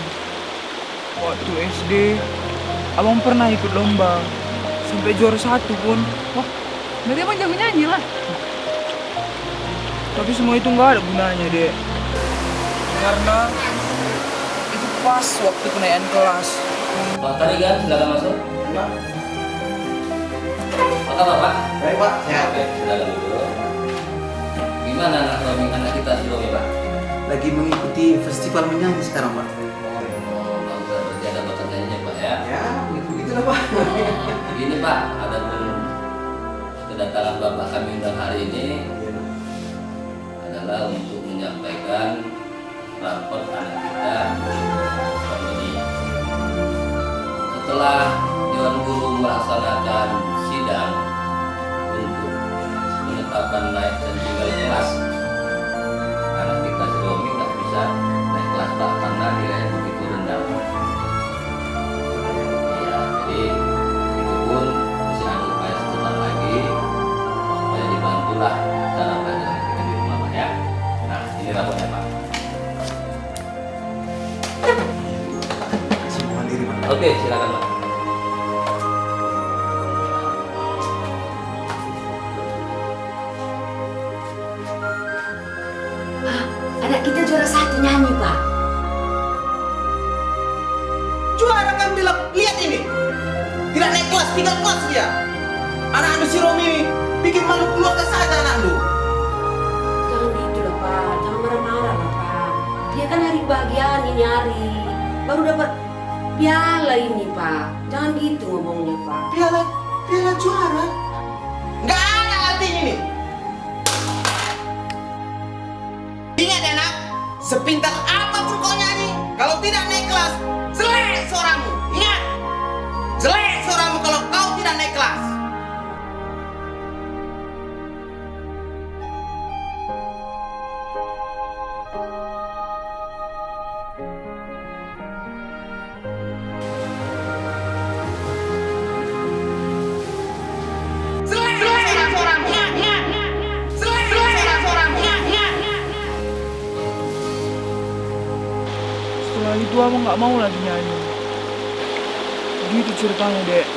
Waktu SD, abang pernah ikut lomba. Sampai juara 1 pun. Wah, berarti abang jago nyanyi lah. Tapi semua itu nggak ada gunanya, Dek. Karena itu pas waktu kenaikan kelas. Pak Tarigan, silakan masuk. Pak. Apa kabar, Pak? Baik, Pak. Sehat. Oke, silakan dulu. Gimana anak kita di Romi, Pak? Lagi mengikuti festival menyanyi sekarang, Pak. Oh, berarti ada bakat nyanyinya, Pak ya? Ya, begitulah, Pak. Ini Pak, ada pun kedatangan Bapak kami undang hari ini adalah untuk menyampaikan rapor anak kita tahun ini. Setelah Dewan Guru melaksanakan sidang untuk penetapan naik dan tinggal kelas, anak kita si Romi nggak bisa naik kelas Pak karena nilainya begitu rendah. Ya, jadi itu pun masih ada upaya sebentar lagi supaya dibantulah cara belajar kita di rumah, Pak ya. Nah, ini rapornya, Pak. Oke, silakan, Pak. Anak kita juara 1 nyanyi, Pak. Juara kan bilang, lihat ini. Tidak naik kelas, 3 kelas dia. Anak anu si Romi ini bikin malu keluarga saja anak lu. Jangan gitu lah, Pak. Jangan marah-marah lah, Pak. Dia kan hari kebahagiaan ini hari. Baru dapat piala ini, Pak. Jangan gitu ngomongnya, Pak. Piala juara. Nggak ada artinya ini. Ingat ya, nak. Sepintar apapun kau nyanyi, kalau tidak naik kelas, jelek suaramu. Ingat. Jelek suaramu kalau kau tidak naik kelas. Setelah itu abang nggak mau lagi nyanyi. Gitu ceritanya, Dek.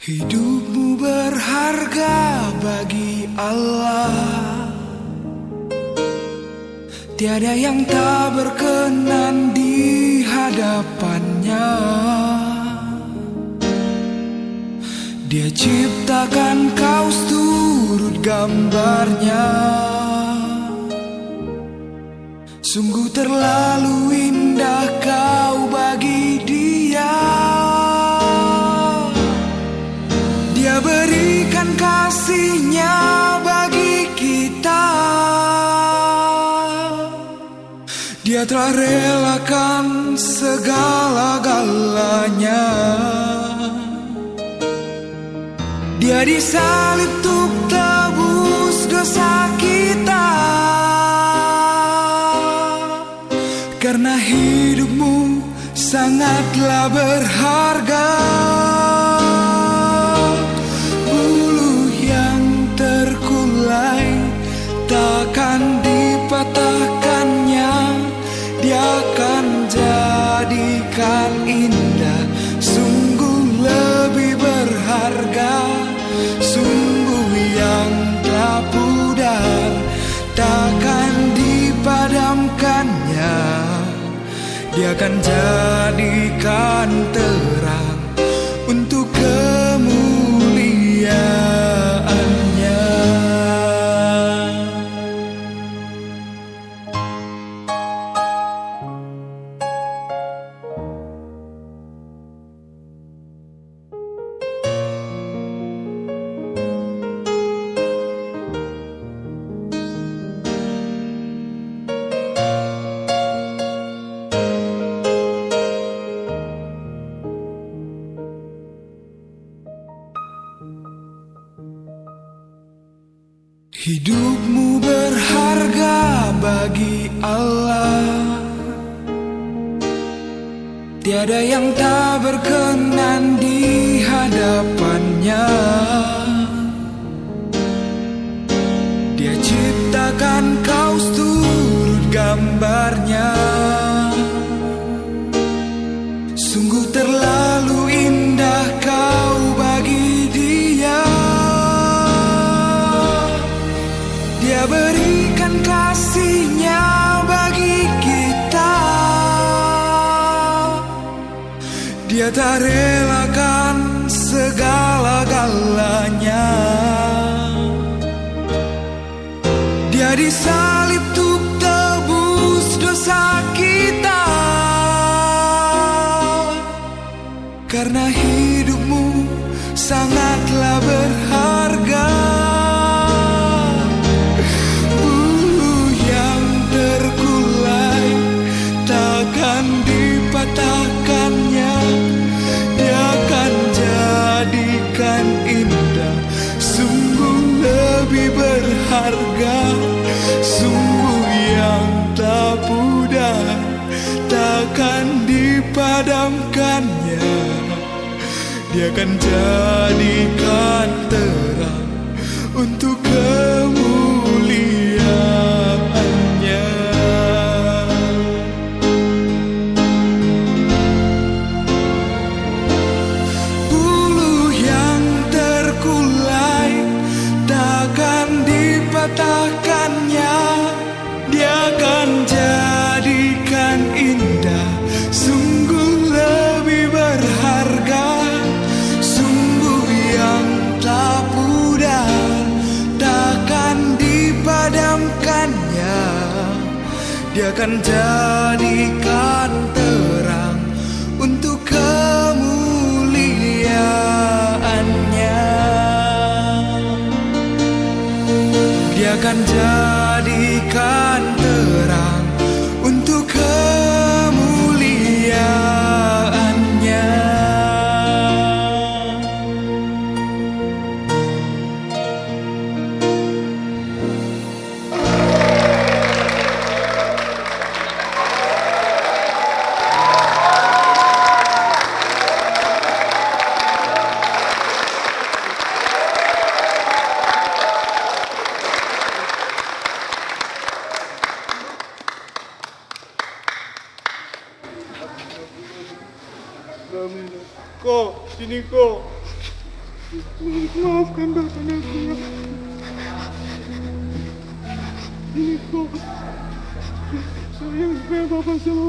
Hidupmu berharga bagi Allah. Tiada yang tak berkenan di hadapannya. Dia ciptakan kau turut gambarnya. Sungguh terlalu indah kau bagi dia. Dia berikan kasihnya bagi kita. Dia telah relakan segala-galanya. Dia disalib untuk tebus dosa kita. Karena hidupmu sangatlah berharga. Bulu yang terkulai takkan dipatahkannya. Dia akan jadikan indah. Sungguh lebih berharga. Sungguh yang tak pudar takkan dipadamkannya. Dia akan jadikan terang untuk kemuliaannya. Hidupmu berharga bagi Allah. Tiada yang tak berkenan di hadapannya. Dia ciptakan kau turut gambarnya. Sungguh terlalu indah kau bagi dia. Dia berikan kasihnya bagi kita. Dia tak relakan segala-galanya. Dia disalib untuk tebus dosa kita. Karena hidupmu sangatlah berharga. Dipatahkannya, dia akan jadikan indah. Sungguh lebih berharga. Sungguh yang tak pudar takkan dipadamkannya. Dia akan jadikan terang untuk kemuliaannya. Patahkannya, dia akan jadikan indah. Sungguh lebih berharga. Sungguh yang tak pudar takkan dipadamkannya. Dia akan jadikan terang untuk kemuliaannya. Dia akan jadikan terang untuk kemuliaannya. kami. Kok, sini kok. Maafkan Bapak aku ya. Ini kok. Sayang sekali Bapak sama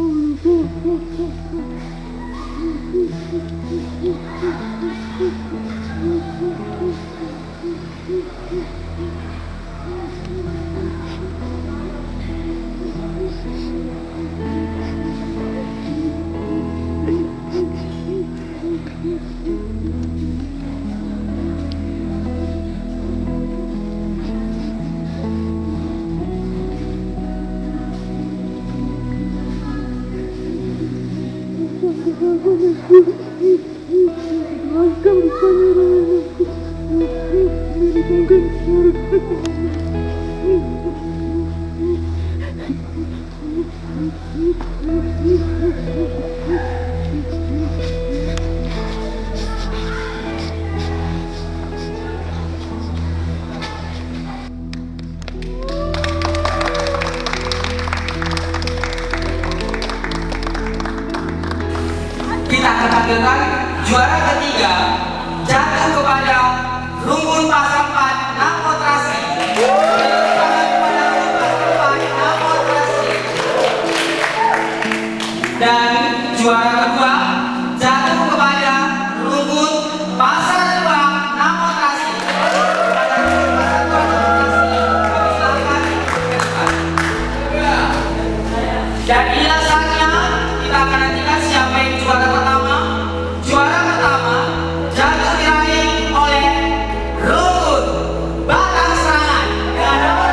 Kita akan tampilkan juara ketiga jatuh kepada Rumpun Pasar 4 Namotrasi. Dan juara kedua jatuh kepada Rumpun Pasar 2 Namotrasi. Dan inilah saatnya kita akan nantikan siapa yang juara pertama. Juara pertama jatuh diraih oleh Rumpun Batang Serangan dengan nomor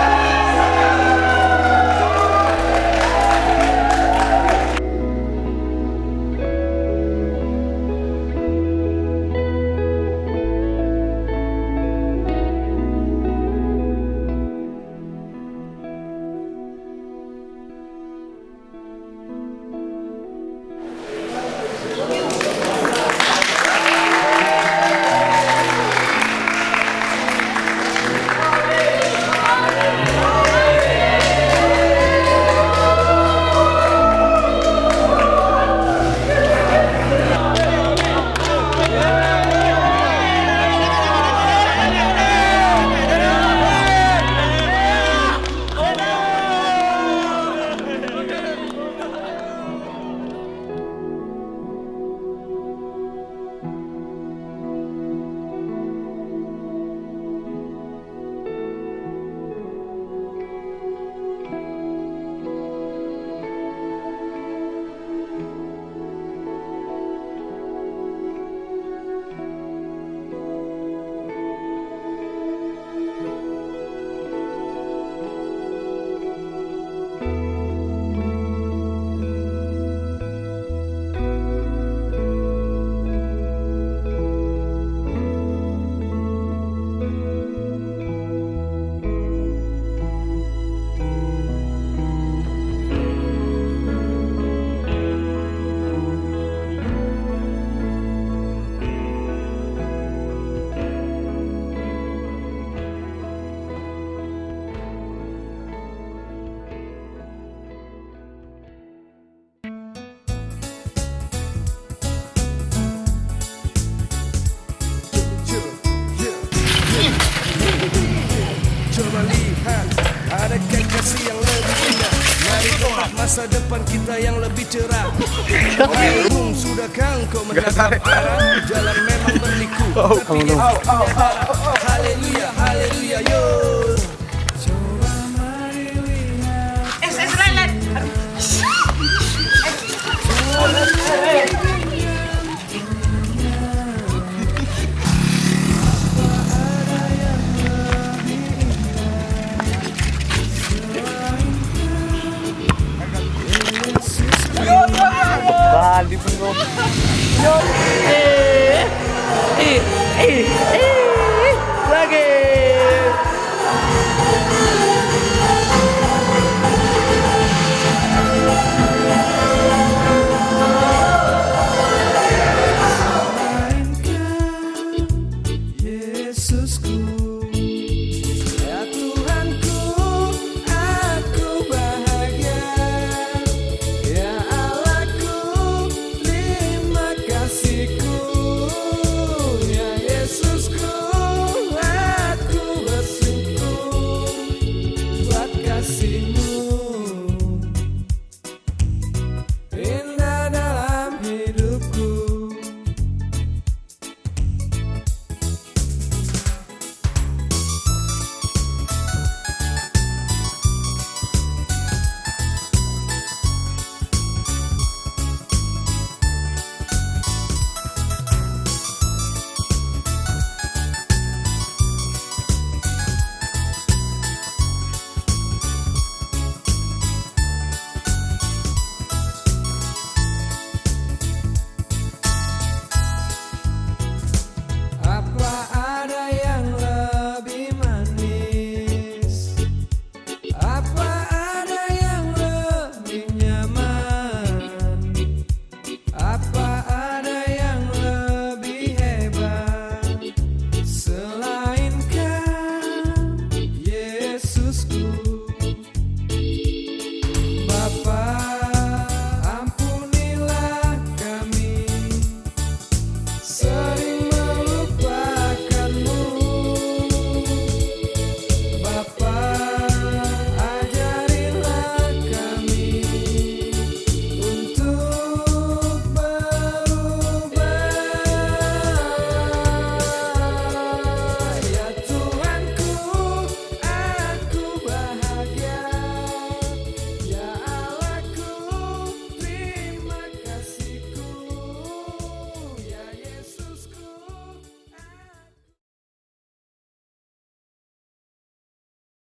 Coba lihat, adakah kasih yang lebih indah? Mari tempat masa depan kita yang lebih cerah. Hai Bung, sudahkah engkau menatap arah? Jalan memang berliku, tapi dia haleluya, haleluya, yo. Coba mari lihat. Lain. Bali pun lagi.